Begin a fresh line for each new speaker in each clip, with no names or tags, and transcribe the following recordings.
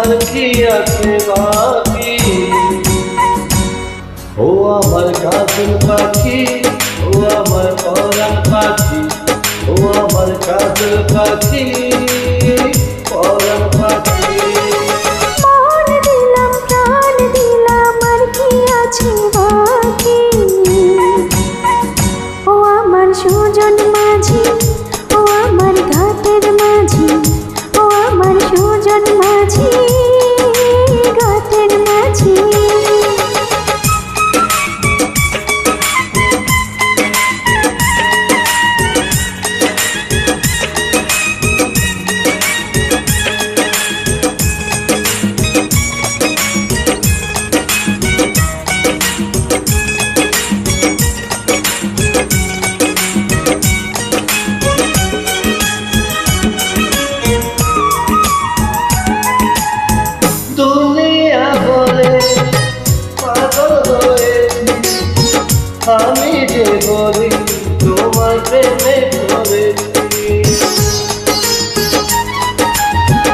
আর কি আছে বাকি। ও আমার কাজল পাখি, ও আমার পরাণ পাখি, ও আমার কাজল পাখি, পরাণ পাখি।
মন দিলাম প্রাণ দিলাম আর কি আছে বাকি। ও আমার সুজন মাঝি, ও আমার ঘাটের মাঝি, ও আমার সুজন মাঝি, ঘাটের মাঝি।
দুনিয়া বলে পাগল হয়েছি, আমি যে বলি তোমার প্রেমে পড়েছি।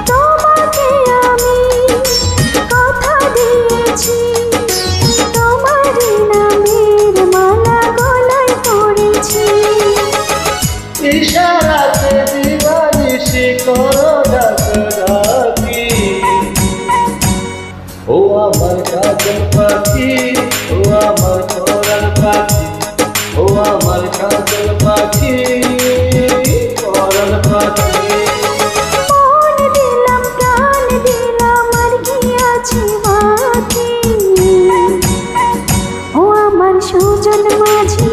তোমাকে আমি কথা দিয়েছি, তোমারই নামের মালা গলায় পড়েছি।
ইশারাতে দিবানিশি করো ডাকাডাকি। ও আমার কাজল পাখি, ও আমার পরাণ পাখি, ও আমার কাজল পাখি, পরাণ পাখি।
মন দিলাম প্রাণ দিলাম আর কি আছে বাকি। ও আমার সুজন মাঝি,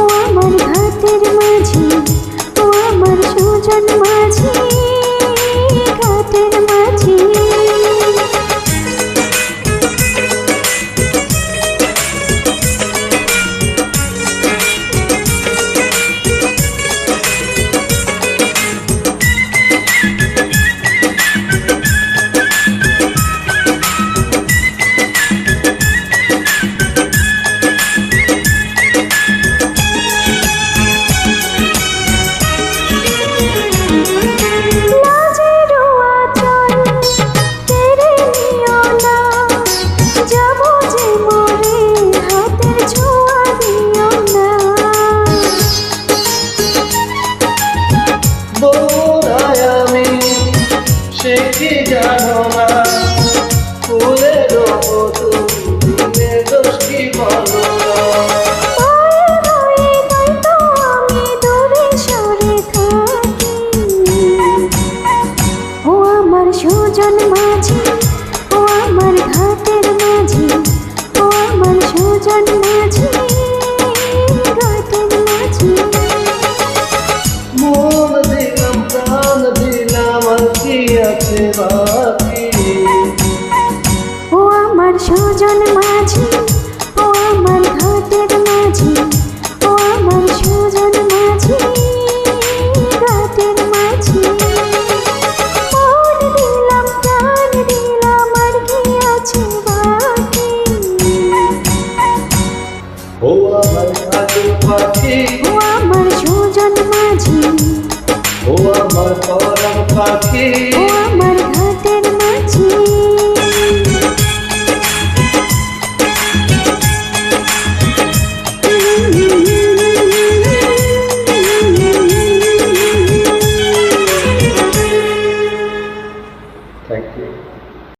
ও আমার ঘাটের মাঝি, ও আমার সুজন মাঝি, ঘাটের মাঝি।
সে কি জানো না, ফুলের মতো দিনে দোষ কি বলো না।
ও আমার সুজন মাঝি, ও আমার ঘাটের মাঝি, ও আমার সুজন মাঝি, ঘাটের মাঝি।
মন দিলাম প্রাণ দিলাম আর কি আছে বাকি।
ও আমার সুজন মাঝি, ও আমার ঘাটের মাঝি, ও আমার সুজন মাঝি, ঘাটের মাঝি। মন দিলাম প্রাণ দিলাম আর কি আছে বাকি।
ও আমার কাজল পাখি,
ও আমার সুজন মাঝি,
ও আমার পরাণ পাখি।